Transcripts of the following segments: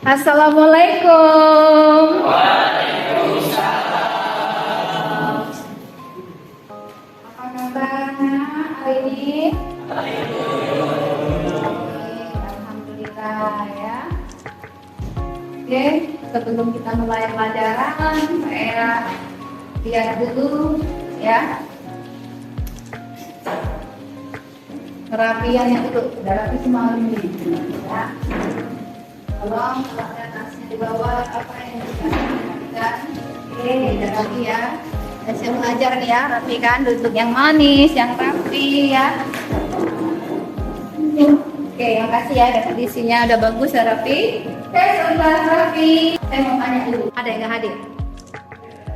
Assalamualaikum. Apa kabarnya hari ini? Alhamdulillah ya. Oke, sebelum kita mulai pelajaran, saya lihat dulu ya. Perapiannya dulu, udah rapi semua ini ya. Tolong kalau ada tasnya di bawah apa yang bisa diperhatikan. Oke, udah rapi ya. Dan saya belajar nih ya, rapikan duduk yang manis, yang rapi ya. Oke, yang kasih ya, kondisinya udah bagus ya, rapi. Oke, sebentar rapi. Saya mau tanya dulu, ada yang nggak hadir?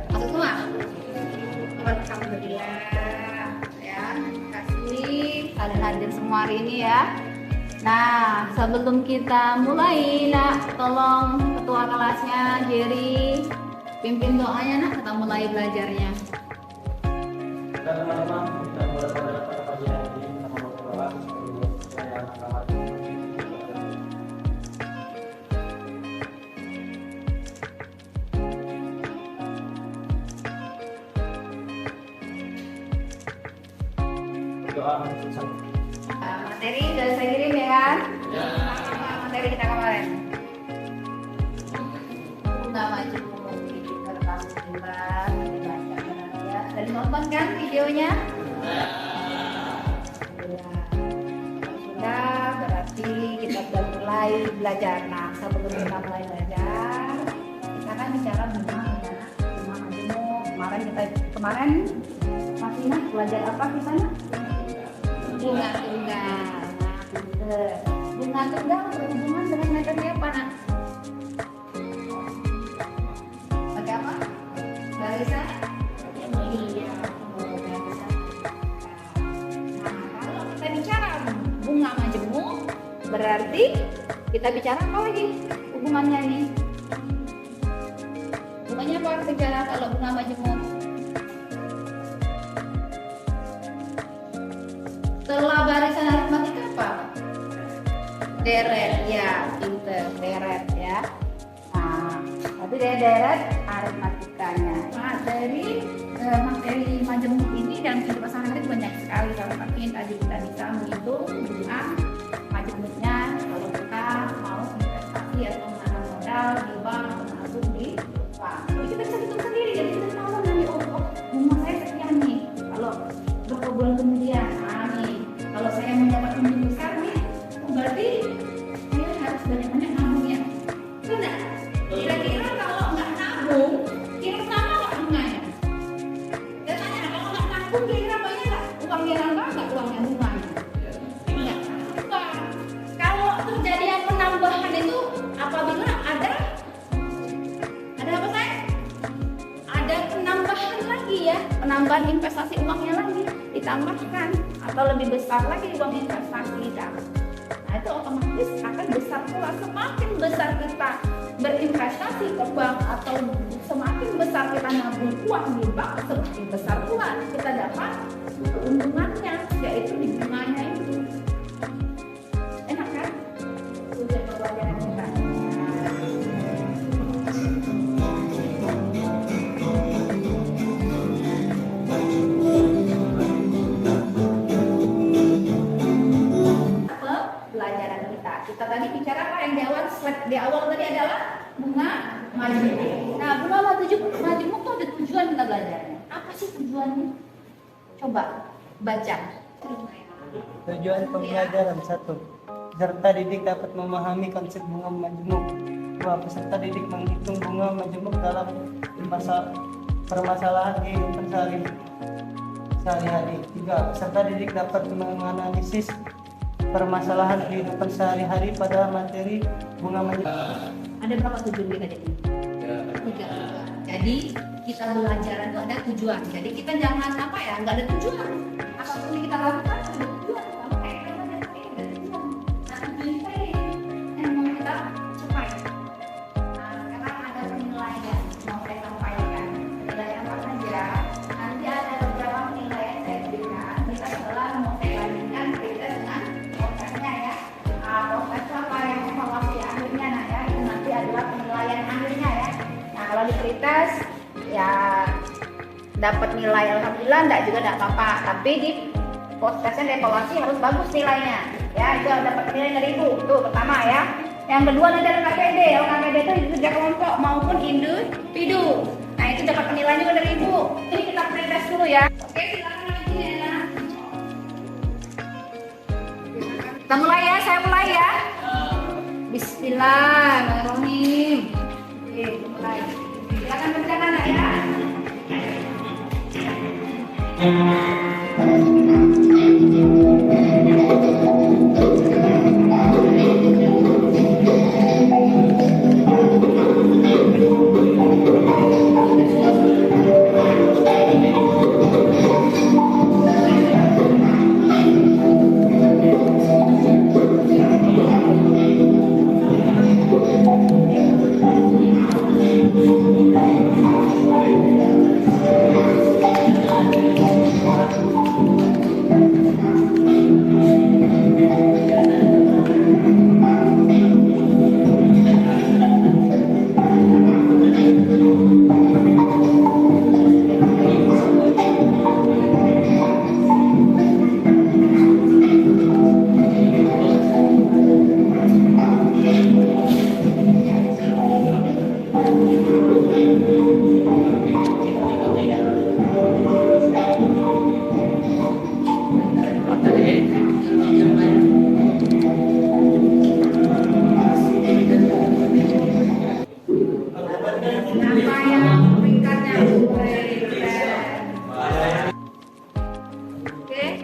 Masuk semua? Alhamdulillah ya, kasih kalian hadir semua hari ini ya. Nah, sebelum kita mulai, nak, tolong ketua kelasnya Jerry pimpin doanya, nak, kita mulai belajarnya. Materi sudah saya kirim ya kan? Ya. Materi kita kemarin. Bunga majemuk itu terbang lebar, dibaca benar ya. Dan nonton kan videonya? Ya. Sudah, berarti kita sudah mulai belajar. Nah, sebelum kita mulai belajar, kita kan bicara bunga majemuk. Kemarin masih nak belajar apa kisahnya? Bunga tunggal. Bunga tunggal berhubungan dengan metode apa, nak? Pakai apa? Barisan? Iya. Nah, kalau kita bicara bunga majemuk, berarti kita bicara apa lagi hubungannya nih? Hubungannya apa bicara kalau bunga majemuk? Setelah barisan aritmatika apa? Deret, ya, pinter, deret ya. Nah, tapi dari deret aritmatikanya. Nah, dari materi majemuk ini dan kehidupan sehari-hari banyak sekali. Salah satunya tadi kita bisa menghitung bunga majemuknya kalau kita mau investasi atau menanam modal di bank atau menabung di bank. Jadi kita bisa hitung sendiri, jadi kita tahu nanti bunga saya sekian nih. Kalau berapa bulan kemudian, kalau saya mendapat untung besar nih, berarti saya harus banyak-banyak nabung ya. Benar? Kira-kira kalau nggak nabung, kira sama nggak bunganya? Saya tanya, kalau nggak nabung, kira-kira banyak nggak uangnya nambah nggak uangnya bunganya? Nggak nambah. Kalau terjadi yang penambahan itu apabila ada apa saya? Ada penambahan lagi ya, penambahan investasi uangnya lagi ditambahkan atau lebih besar lagi uang investasi kita. Nah, itu otomatis akan besar pula. Semakin besar kita berinvestasi ke bank atau semakin besar kita nabung uang di bank, semakin besar pula kita dapat keuntungannya, yaitu di bunganya itu. Enak kan? Itu pelajaran kita. Kita tadi bicara apa yang di awal tadi adalah bunga majemuk. Nah, bunga majemuk itu ada tujuan kita belajarnya. Apa sih tujuannya? Coba baca. Tujuan pembelajaran 1. Peserta didik dapat memahami konsep bunga majemuk. 2. Peserta didik menghitung bunga majemuk dalam permasalahan kehidupan sehari-hari. 3. Peserta didik dapat menganalisis permasalahan kehidupan sehari-hari pada materi bunga majemuk. Ada berapa tujuan kita jadi? 3. Jadi kita belajar itu ada tujuan. Jadi kita jangan apa ya, nggak ada tujuan. Apapun yang kita lakukan ada tujuan. Sama kayak kita ada tujuan. Nah, tujuan kita ini yang mau kita capai. Nah, sekarang ada penilaian mau saya sampaikan. Penilaian apa saja? Nanti ada beberapa penilaian saya berikan. Kita setelah mau saya bandingkan kita dengan prosesnya ya. Proses apa yang evaluasi akhirnya, nah ya, itu nanti ada kualitas ya dapat nilai alhamdulillah, enggak juga enggak apa-apa. Tapi di postasnya evaluasi harus bagus nilainya. Ya, itu dapat nilai 1000. Itu pertama ya. Yang kedua nanti ada KPD. KPD itu kerja kelompok maupun individu. Nah, itu dapat penilaian juga 1000. Ini kita pretest dulu ya. Oke, silakan lagi ya. Kita mulai ya, saya mulai ya. Bismillahirrahmanirrahim. Oke, mulai. Silakan bacakan anak ya.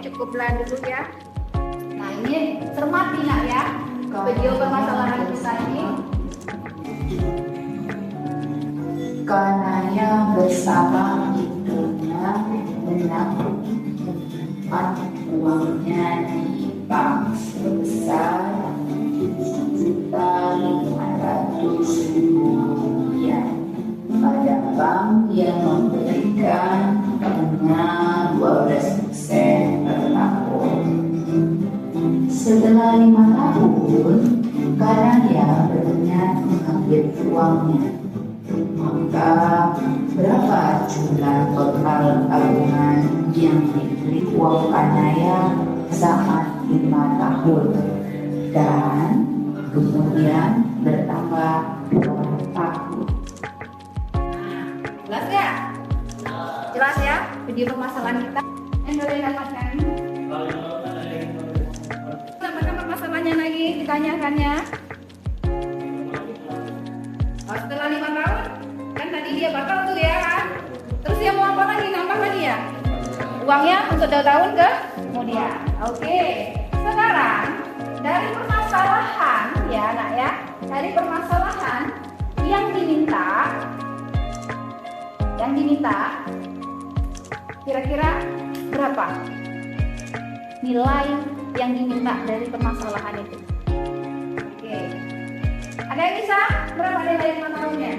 Cukuplah dulu ya. Nah, ini cermati nak ya video permasalahan kita ini. Kanaya bersama ibunya menabung uangnya di bank sebesar Rp1.500.000 pada bank yang memberikan bunga 12% per tahun. Setelah 5 tahun, Kanaya berniat mengambil uangnya. Maka berapa jumlah total tabungan yang diberi uang Kanaya saat 5 tahun? Dan kemudian bertambah 2 tahun. Jelas ya? Jelas ya video permasalahan kita. Yang boleh dapatkan? Dapatkan permasalahannya lagi, ditanyakannya. Oh, setelah 5 tahun, kan tadi dia batal tuh ya kan? Terus dia mau apa lagi? Nambah lagi ya? Uangnya untuk 2 tahun ke kemudian. Oke, sekarang dari permasalahan ya nak ya, dari permasalahan yang diminta kira-kira berapa nilai yang diminta dari permasalahan itu? Oke, ada yang bisa berapa nilai 5 tahunnya?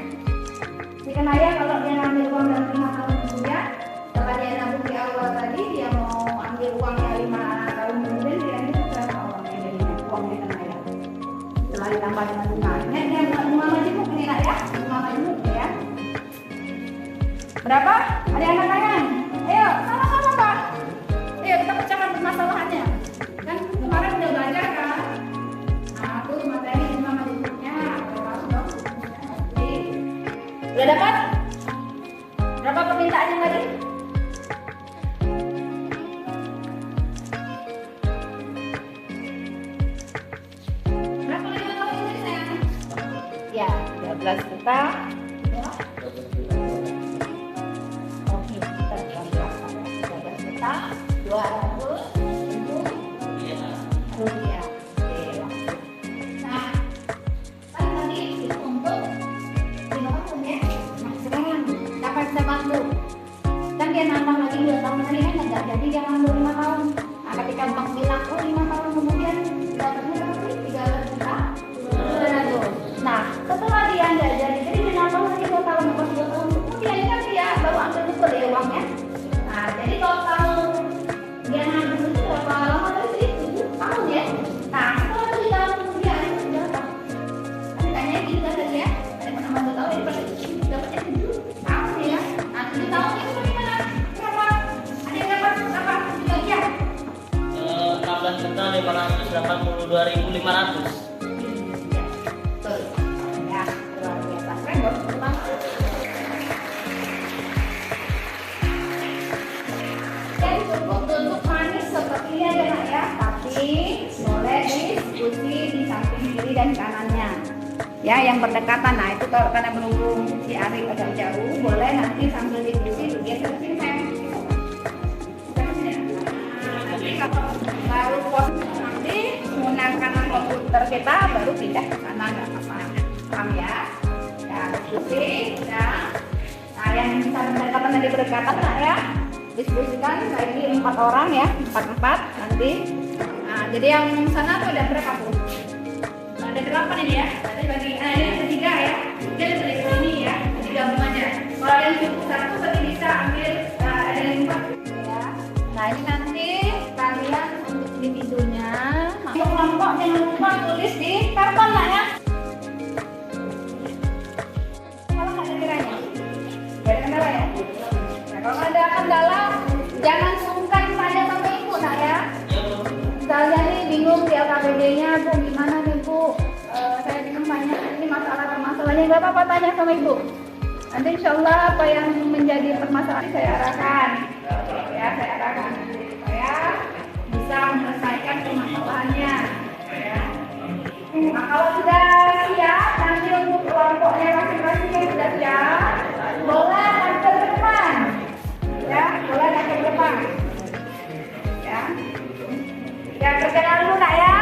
Si Kanaya kalau dia ngambil uang dalam 5 tahun kemudian, setelah dia nabung di awal tadi, dia mau ambil uangnya 5 tahun kemudian, kira-kira berapa uangnya Kanaya? Setelah ditambah dengan bunga. Ini bunga majemuk ini nak ya, bunga majemuk ya. Berapa? Ada yang angkat tangan? Ayo, sama-sama Pak. Ayo kita pecahkan permasalahannya. Kan kemarin udah belajar kan? Nah, aku materi bunga majemuknya. Udah dapat? Berapa permintaannya tadi? Berapa lagi kalau ini sayang? Ya, 12 juta. Ya. Oke, kita 12 juta. 200.000 rupiah. Oke, langsung. Nah, kan tadi itu untuk 5 tahun ya. Nah, sekarang dapat bisa bantu. Kan dia nambah lagi 2 tahun tadi kan enggak jadi dia ngambil 5 tahun. Nah, ketika bank bilang oh 5 tahun kemudian dapatnya berapa sih? 13 juta. Nah, setelah dia enggak jadi dia nambah 22.500. Iya, betul. Ya, luar biasa. Keren dong, teman. Dan cukup duduk manis seperti ini aja nak ya, tapi boleh diskusi di samping kiri dan kanannya. Ya, yang berdekatan. Nah, itu kalau karena menunggu si Arif agak jauh, boleh nanti sambil diskusi dia sini saya. Nanti kalau baru pos nanti menggunakan komputer kita baru pindah ke sana, nggak apa-apa. Paham ya? Ya, diskusi ya. Nah, yang berdekatan dan berdekatan lah ya. Diskusikan lagi 4 orang ya, 4 nanti. Nah, jadi yang sana tuh ada berapa Bu? Ada 8 ini ya. Ada bagi ini ada 3 ya. Dia ada ini ya. Jadi gabung aja. Kalau yang cukup 1 berarti bisa ambil ada yang 4 ya. Nah, ini nanti kalian untuk di pintunya. Untuk kelompok jangan lupa tulis di karton lah ya. Kalau nggak ada kiranya, nggak ada kendala ya. Nah, kalau ada kendala, jangan sungkan tanya sama ibu nak ya. Misalnya nih bingung di LKPD-nya, Bu gimana nih Bu? Saya bingung tanya ini masalahnya nggak apa-apa tanya sama ibu. Nanti insya Allah apa yang menjadi permasalahan saya arahkan, ya saya arahkan supaya bisa menyelesaikan permasalahannya. Ya. Nah, kalau sudah siap, nanti untuk kelompoknya masing-masing yang sudah siap, boleh tampil ke depan, ya boleh tampil ke depan, ya. Ya perkenalan dulu nak ya.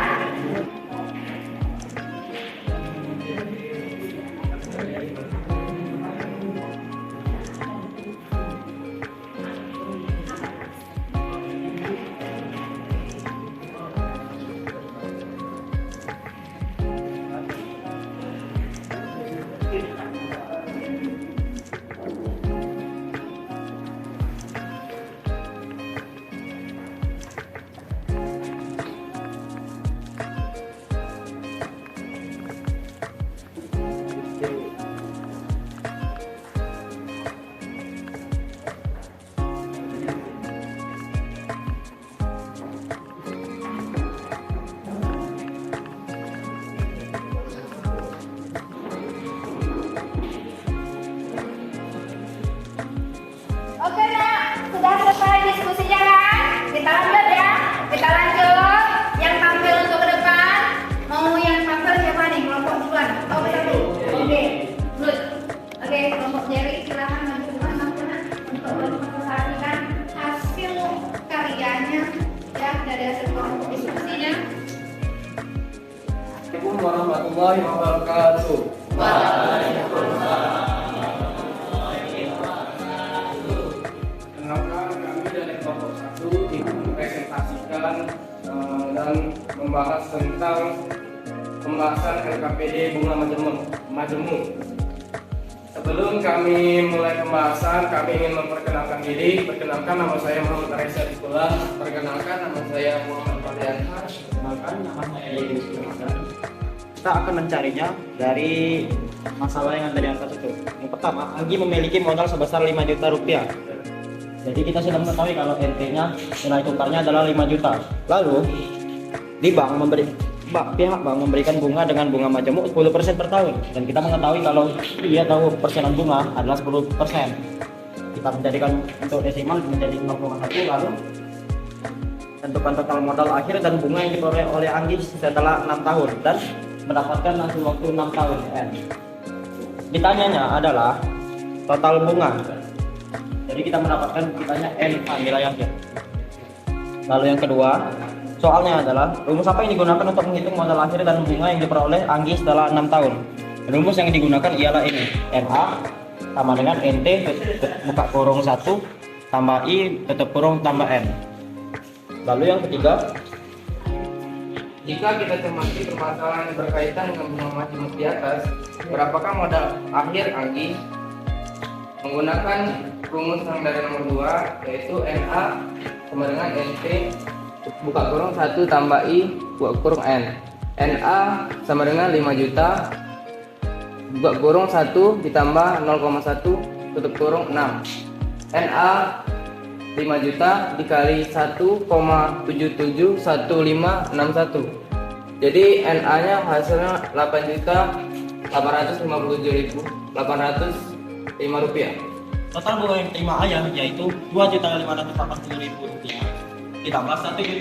Oke nak, sudah selesai diskusinya kan? Kita lanjut ya, kita lanjut. Yang tampil untuk ke depan, mau yang tampil siapa nih? Kelompok duluan, oh satu. Oke, good. Oke, kelompok Jerry silakan maju duluan untuk memperhatikan hasil karyanya ya dari hasil kelompok diskusinya. Assalamualaikum warahmatullahi wabarakatuh. Kenalkan kami dari kelompok 1 mempresentasikan dan membahas tentang pembahasan LKPD bunga majemuk. Sebelum kami mulai pembahasan, kami ingin memperkenalkan diri. Perkenalkan, nama saya Muhammad Reza Dikulah. Perkenalkan, nama saya Muhammad Fadlianha. Perkenalkan, nama saya Yedi Sulaiman. Kita akan mencarinya dari masalah yang ada di atas itu. Yang pertama, Anggi memiliki modal sebesar 5 juta rupiah. Jadi kita sudah mengetahui kalau NT-nya nilai tukarnya adalah 5 juta. Lalu di pihak bank memberikan bunga dengan bunga majemuk 10% per tahun. Dan kita mengetahui kalau dia tahu persenan bunga adalah 10%. Kita menjadikan untuk desimal menjadi 0,1, lalu tentukan total modal akhir dan bunga yang diperoleh oleh Anggi setelah 6 tahun dan mendapatkan hasil waktu 6 tahun. Ditanyanya adalah total bunga. Jadi kita mendapatkan NA nilai akhir. Lalu yang kedua, soalnya adalah rumus apa yang digunakan untuk menghitung modal akhir dan bunga yang diperoleh Anggi setelah 6 tahun. Rumus yang digunakan ialah ini, NA sama dengan NT buka kurung 1 tambah I tutup kurung tambah N. Lalu yang ketiga, Jika kita cermati permasalahan yang berkaitan dengan bunga majemuk di atas, berapakah modal akhir Anggi? Menggunakan rumus yang dari nomor 2, yaitu NA sama dengan NT buka kurung 1 tambah I buka kurung N. NA sama dengan 5 juta buka kurung 1 ditambah 0,1 tutup kurung 6. NA 5 juta dikali 1,771561. Jadi NA-nya hasilnya 8.857.805 rupiah. Total bunga yang diterima ayah yaitu 2.580.000 rupiah ditambah 1.500.000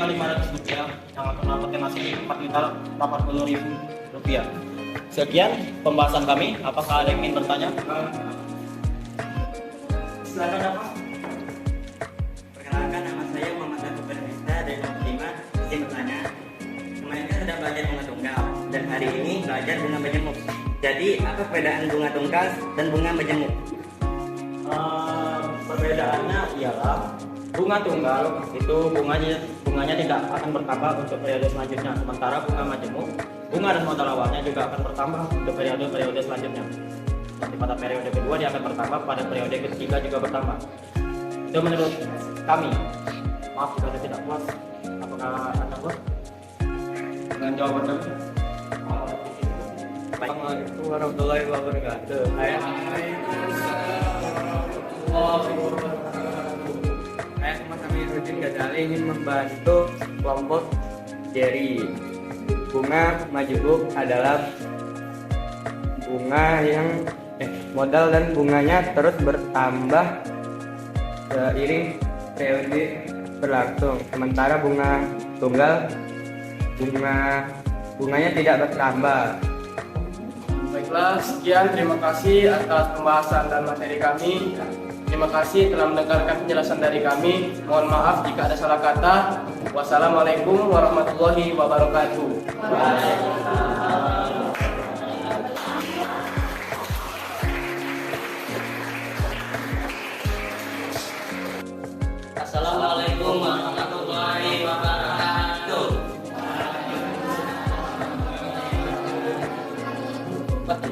rupiah yang akan mendapatkan hasil 4.080.000 rupiah. Sekian pembahasan kami. Apakah ada yang ingin bertanya? Silakan Bapak. Perkenalkan, nama saya Muhammad Abdul Nesta dari kelompok 5. Izin bertanya. Kemarin kan sudah belajar bunga tunggal dan hari ini belajar bunga majemuk. Jadi apa perbedaan bunga tunggal dan bunga majemuk? Perbedaannya ialah bunga tunggal itu bunganya tidak akan bertambah untuk periode selanjutnya, sementara bunga majemuk bunga dan modal awalnya juga akan bertambah untuk periode selanjutnya. Nanti pada periode kedua dia akan bertambah, pada periode ketiga juga bertambah. Itu menurut kami. Maaf jika ada tidak puas. Apakah Anda puas dengan jawaban kami? Assalamualaikum warahmatullahi wabarakatuh. Saya Mas Amiruddin Ghazali ingin membantu kelompok Jerry. Bunga majemuk adalah bunga yang modal dan bunganya terus bertambah seiring periode berlangsung. Sementara bunga tunggal bunganya tidak bertambah. Baiklah, sekian. Terima kasih atas pembahasan dan materi kami. Terima kasih telah mendengarkan penjelasan dari kami. Mohon maaf jika ada salah kata. Wassalamualaikum warahmatullahi wabarakatuh. Assalamualaikum warahmatullahi wabarakatuh.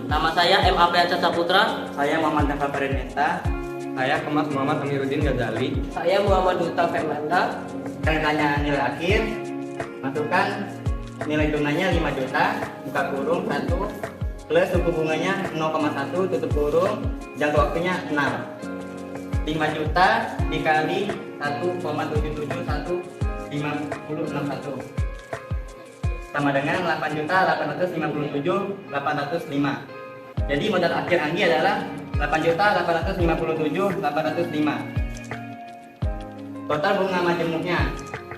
Nama saya M. Apriansyah Saputra. Saya Muhammad Nafa Parineta. Saya Kemas Muhammad Amiruddin Ghazali. Saya Muhammad Duta Fernanda. Tanya nilai akhir, masukkan nilai bunganya 5 juta, buka kurung 1, plus suku bunganya 0,1, tutup kurung, jangka waktunya 6. 5 juta dikali 1,7715061 sama dengan 8.857.805. Jadi modal akhir Anggi adalah 8.857.805. Total bunga majemuknya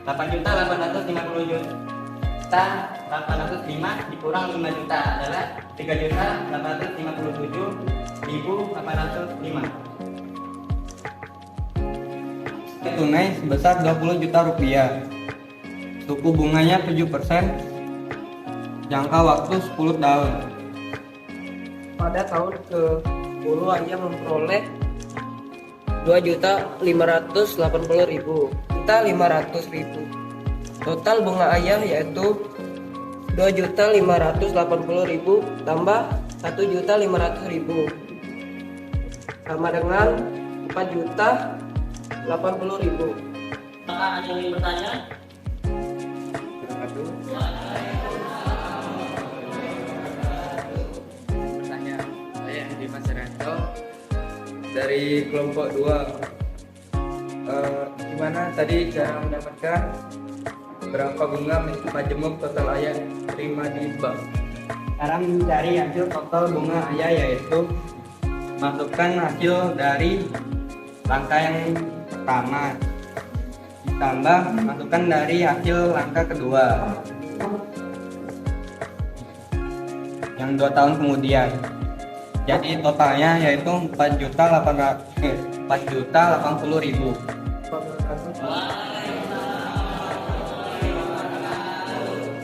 8.850.805 dikurang 5 juta adalah 3.857.805. Tunai sebesar 20 juta rupiah. Suku bunganya 7%. Jangka waktu 10 tahun. Pada tahun ke-10 Ayah memperoleh 2.580.000, kita 500.000. Total bunga Ayah yaitu 2.580.000 tambah 1.500.000 sama dengan 4.080.000. Apakah ada yang ingin bertanya? Pertanyaan saya Dimas Ranto dari kelompok 2. Gimana tadi cara mendapatkan berapa bunga majemuk total ayah terima di bank? Cara mencari hasil total bunga ayah yaitu masukkan hasil dari langkah yang pertama ditambah masukkan dari hasil langkah kedua yang 2 tahun kemudian. Jadi totalnya yaitu 4.880.000.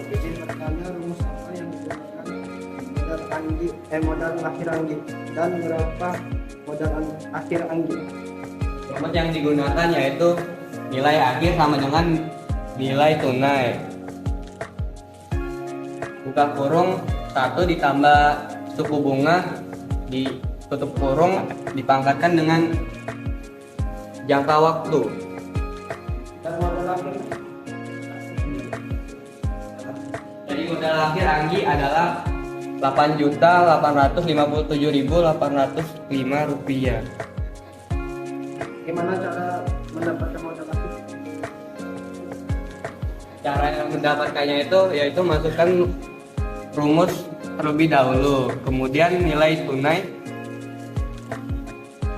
Izin bertanya, rumus apa yang digunakan modal akhir Anggi dan berapa modal akhir Anggi? Rumus yang digunakan yaitu nilai akhir sama dengan nilai tunai. Buka kurung 1 ditambah suku bunga ditutup kurung dipangkatkan dengan jangka waktu. Dan modal akhir. Jadi modal akhir Anggi adalah 8.857.805 rupiah. Gimana cara mendapatkan modal akhir? Cara yang mendapatkannya itu yaitu masukkan rumus terlebih dahulu, kemudian nilai tunai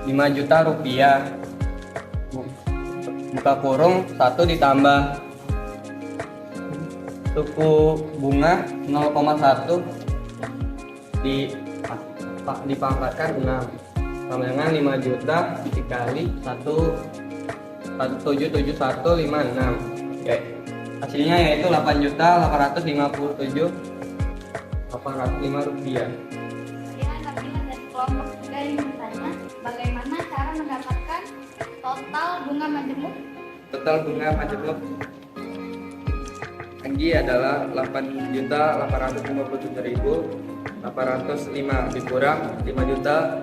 5 juta rupiah, buka kurung 1 ditambah suku bunga 0,1 dipangkatkan 6 sama dengan 5 juta dikali 1,77156. Oke, hasilnya yaitu 8.857.805 rupiah. Kemudian apabila dari kelompok 3 ini bertanya bagaimana cara mendapatkan total bunga majemuk. Total bunga majemuk Anggi adalah 8.857.805 dikurang 5 juta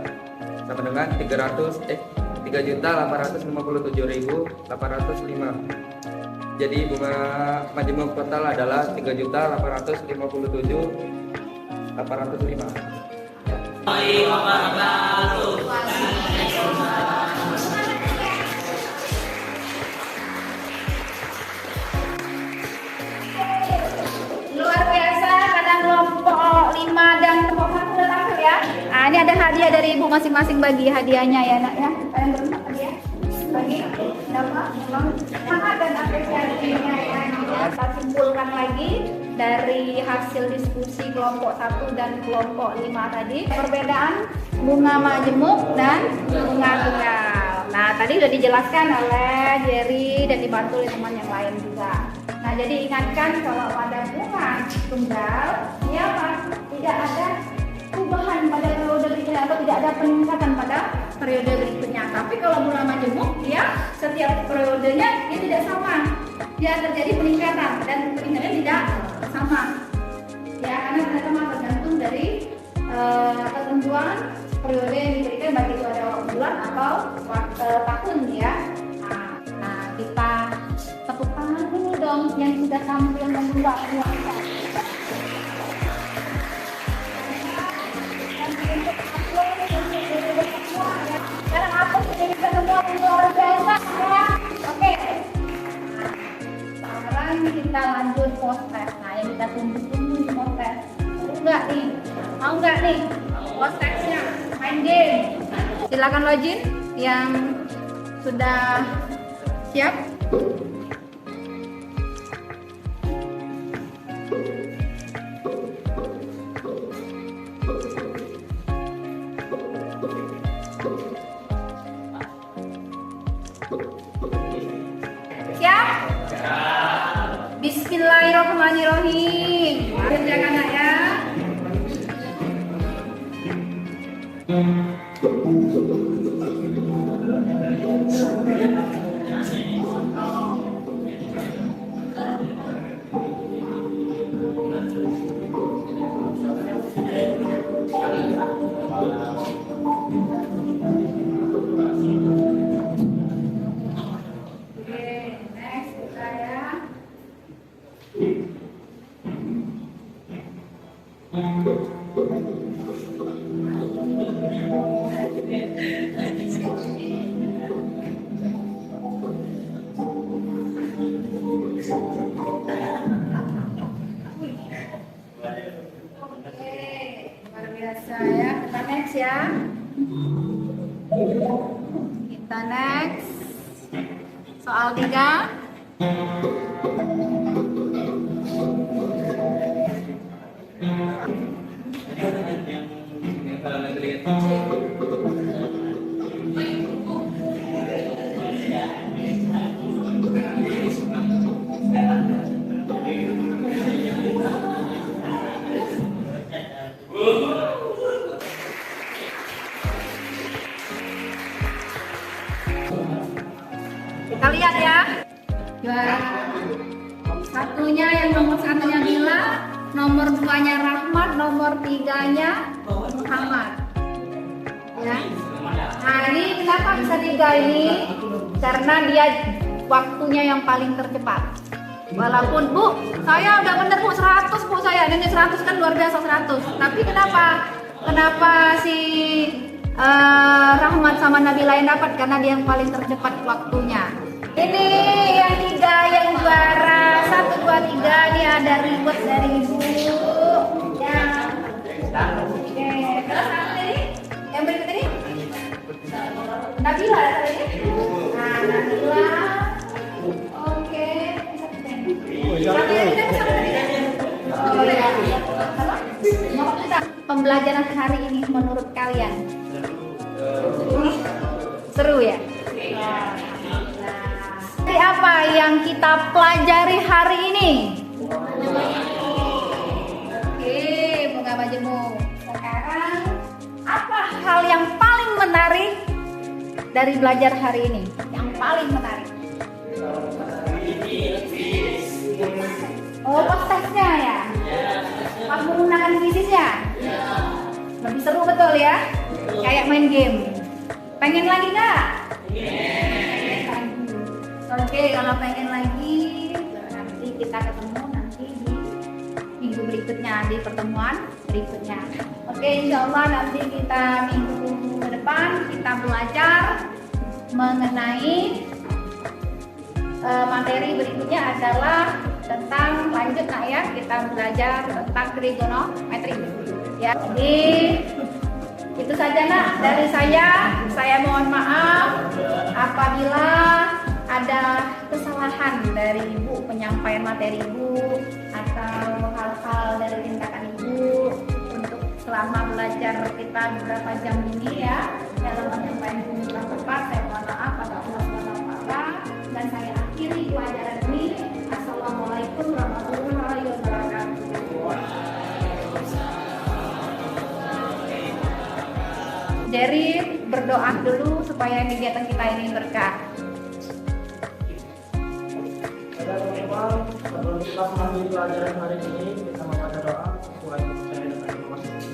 sama dengan 3.857.805. Jadi bunga majemuk total adalah 3.857.805. Luar biasa, kadang kelompok 5 dan kelompok 1 udah tampil ya. Nah, ini ada hadiah dari ibu masing-masing, bagi hadiahnya ya nak ya. Kalian berempat hadiah. Bagi dapat semangat dan apresiasinya ya. Kita simpulkan lagi dari hasil diskusi kelompok 1 dan kelompok 5 tadi, perbedaan bunga majemuk dan bunga tunggal. Nah, tadi sudah dijelaskan oleh Jerry dan dibantu oleh teman yang lain juga. Nah, jadi ingatkan kalau pada bunga tunggal, ya Pak, tidak ada perubahan pada periode berikutnya atau tidak ada peningkatan pada periode berikutnya. Tapi kalau bunga majemuk, ya setiap periodenya dia tidak sama. Dia terjadi peningkatan dan peningkatannya tidak sama. Ya, karena ternyata tergantung dari ketentuan periode yang diberikan, baik itu ada bulan atau tahun ya. Nah, kita tepuk tangan dulu dong yang sudah tampil membuat puasa. Sekarang aku sudah bisa semua luar biasa ya. Oke. Sekarang kita lanjut post test. Nah, yang kita tunggu-tunggu di post test. Mau nggak nih post testnya? Main game. Silakan login yang sudah siap. Siap? Bismillahirrahmanirrahim. Kerjakan ya. Next kita ya. Oke, luar biasa ya. Kita next ya. Kita next. Soal 3. Kita lihat ya. Juara satunya yang nomor 1-nya Bila, nomor 2-nya Rahmat, nomor 3-nya Muhammad. Ya. Nah, ini kenapa bisa 3 ini? Karena dia waktunya yang paling tercepat. Walaupun Bu, saya udah bener Bu, 100 Bu saya, dan 100 kan luar biasa 100. Tapi kenapa si Rahmat sama Nabila yang dapat? Karena dia yang paling tercepat waktunya. Ini yang 3 yang juara 1, 2, 3 ini ada reward dari Ibu. Ya, Oke, terus apa tadi? Yang berikut ini? Nabila ya tadi? Nah, Nabila. Oke. Satu yang kita bisa Oh ya. Mau kita pembelajaran hari ini menurut kalian? Seru ya? Dari apa yang kita pelajari hari ini? Oke, bunga majemuk. Sekarang apa hal yang paling menarik dari belajar hari ini? Yang paling menarik? Oh, pas tesnya ya? Pas menggunakan fisiknya? Lebih seru betul ya? Kayak main game. Pengen lagi nggak? Oke, kalau pengen lagi nanti kita ketemu nanti di minggu berikutnya, di pertemuan berikutnya. Oke, insya Allah nanti kita minggu ke depan kita belajar mengenai materi berikutnya adalah tentang lanjut nak ya, kita belajar tentang trigonometri ya. Jadi itu saja nak dari saya mohon maaf apabila ada kesalahan dari ibu, penyampaian materi ibu atau hal-hal dari tindakan ibu untuk selama belajar kita beberapa jam ini ya, dalam penyampaian ibu kurang tepat, saya mohon maaf pada Allah SWT dan saya akhiri pelajaran ini. Assalamualaikum warahmatullahi wabarakatuh. Jadi berdoa dulu supaya kegiatan kita ini berkah. Teman-teman, sebelum kita mengambil pelajaran hari ini, kita membaca doa sesuai dengan informasi